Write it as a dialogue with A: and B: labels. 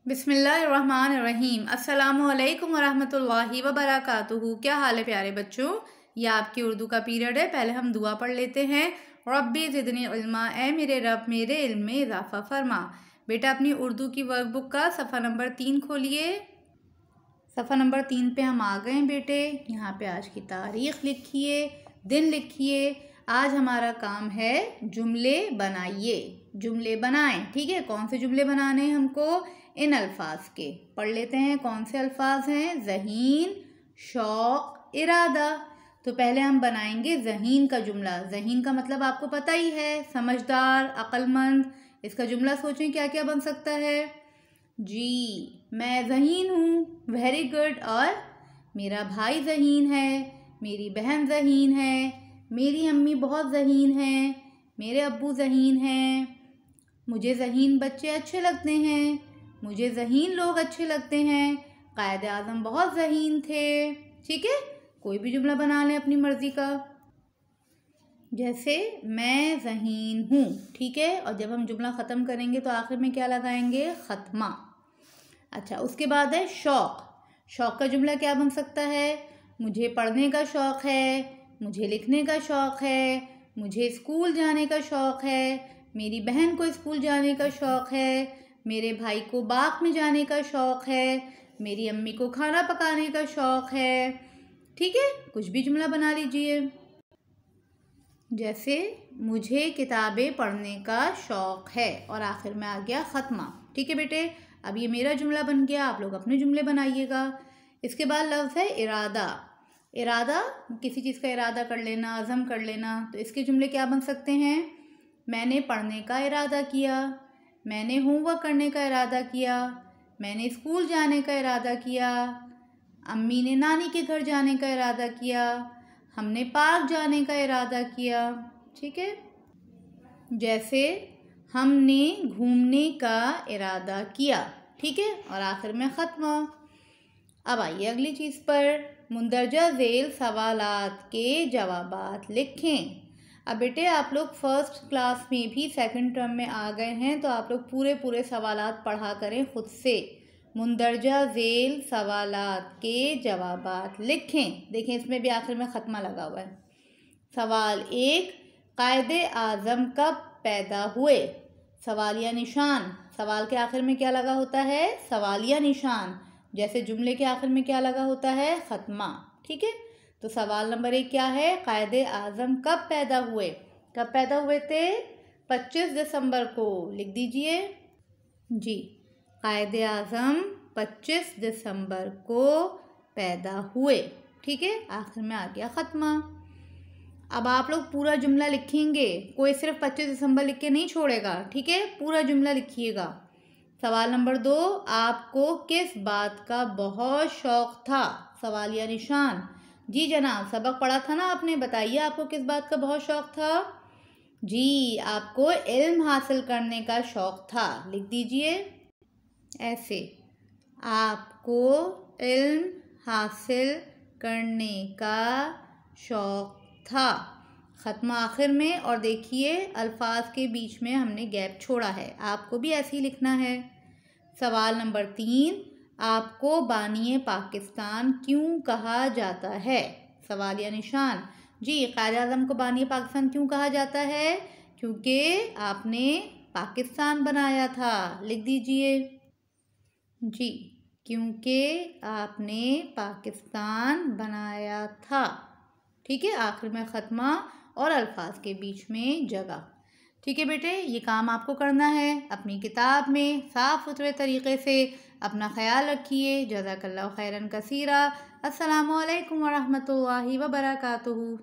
A: बिस्मिल्लाहिर्रहमानिर्रहीम। अस्सलामुअलैकुम वरहमतुल्लाहि वबरकातुहू। क्या हाल है प्यारे बच्चों, ये आपकी उर्दू का पीरियड है। पहले हम दुआ पढ़ लेते हैं। रब्बी ज़िदनी इल्मा, ए मेरे रब मेरे इल्म में इजाफ़ा फरमा। बेटा अपनी उर्दू की वर्कबुक का सफ़ा नंबर 3 खोलिए। सफ़ा नंबर 3 पे हम आ गए बेटे। यहाँ पे आज की तारीख़ लिखिए, दिन लिखिए। आज हमारा काम है जुमले बनाइए, जुमले बनाएं। ठीक है, कौन से जुमले बनाने हैं हमको? इन अल्फाज के। पढ़ लेते हैं कौन से अल्फाज हैं। ज़हीन, शौक़, इरादा। तो पहले हम बनाएंगे ज़हीन का जुमला। ज़हीन का मतलब आपको पता ही है, समझदार, अक्लमंद। इसका जुमला सोचें क्या क्या बन सकता है। जी, मैं ज़हीन हूँ, वेरी गुड। और मेरा भाई ज़हीन है, मेरी बहन ज़हीन है, मेरी अम्मी बहुत ज़हीन है, मेरे अब्बू ज़हीन हैं, मुझे ज़हीन बच्चे अच्छे लगते हैं, मुझे ज़हीन लोग अच्छे लगते हैं, कायदे आज़म बहुत ज़हीन थे। ठीक है, कोई भी जुमला बना लें अपनी मर्ज़ी का। जैसे मैं ज़हीन हूँ, ठीक है। और जब हम जुमला ख़त्म करेंगे तो आखिर में क्या लगाएंगे? ख़त्मा। अच्छा, उसके बाद है शौक़। शौक़ का जुमला क्या बन सकता है? मुझे पढ़ने का शौक़ है, मुझे लिखने का शौक़ है, मुझे स्कूल जाने का शौक़ है, मेरी बहन को स्कूल जाने का शौक़ है, मेरे भाई को बाग में जाने का शौक़ है, मेरी अम्मी को खाना पकाने का शौक़ है। ठीक है, कुछ भी जुमला बना लीजिए। जैसे मुझे किताबें पढ़ने का शौक़ है और आखिर में आ गया ख़त्मा। ठीक है बेटे, अब ये मेरा जुमला बन गया, आप लोग अपने जुमले बनाइएगा। इसके बाद लफ्ज़ है इरादा। इरादा, किसी चीज़ का इरादा कर लेना, अज़म कर लेना। तो इसके जुमले क्या बन सकते हैं? मैंने पढ़ने का इरादा किया, मैंने होमवर्क करने का इरादा किया, मैंने स्कूल जाने का इरादा किया, अम्मी ने नानी के घर जाने का इरादा किया, हमने पार्क जाने का इरादा किया। ठीक है, जैसे हमने घूमने का इरादा किया। ठीक है, और आखिर में ख़त्मा। अब आइए अगली चीज़ पर। मुंदरजा ज़ेल सवालात के जवाबात लिखें। अब बेटे आप लोग फर्स्ट क्लास में भी सेकंड टर्म में आ गए हैं, तो आप लोग पूरे पूरे सवालात पढ़ा करें खुद से। मुंदरजा ज़ेल सवालात के जवाबात लिखें। देखें इसमें भी आखिर में ख़त्मा लगा हुआ है। सवाल 1, कायदे आज़म कब पैदा हुए? सवालिया निशान। सवाल के आखिर में क्या लगा होता है? सवालिया निशान। जैसे जुमले के आखिर में क्या लगा होता है? ख़त्मा। ठीक है, तो सवाल नंबर 1 क्या है? कायदे आज़म कब पैदा हुए? कब पैदा हुए थे? 25 दिसंबर को। लिख दीजिए जी, कायदे आज़म 25 दिसंबर को पैदा हुए। ठीक है, आखिर में आ गया ख़त्मा। अब आप लोग पूरा जुमला लिखेंगे, कोई सिर्फ 25 दिसंबर लिख के नहीं छोड़ेगा। ठीक है, पूरा जुमला लिखिएगा। सवाल नंबर 2, आपको किस बात का बहुत शौक़ था? सवालिया निशान। जी जनाब, सबक पढ़ा था ना आपने, बताइए आपको किस बात का बहुत शौक़ था? जी, आपको इल्म हासिल करने का शौक़ था। लिख दीजिए ऐसे, आपको इल्म हासिल करने का शौक़ था। ख़त्मा आखिर में। और देखिए अल्फाज के बीच में हमने गैप छोड़ा है, आपको भी ऐसे ही लिखना है। सवाल नंबर 3, आपको बानिए पाकिस्तान क्यों कहा जाता है? सवालिया निशान। जी, कायदे आज़म को बानिए पाकिस्तान क्यों कहा जाता है? क्योंकि आपने पाकिस्तान बनाया था। लिख दीजिए जी, क्योंकि आपने पाकिस्तान बनाया था। ठीक है, आखिर में ख़त्मा और अल्फाज के बीच में जगह। ठीक है बेटे, ये काम आपको करना है अपनी किताब में साफ़ सुथरे तरीक़े से। अपना ख्याल रखिए। जज़ाकल्लाहु खैरन कसीरा। अस्सलामु अलैकुम वरहमतुल्लाहि वबरकातुहू।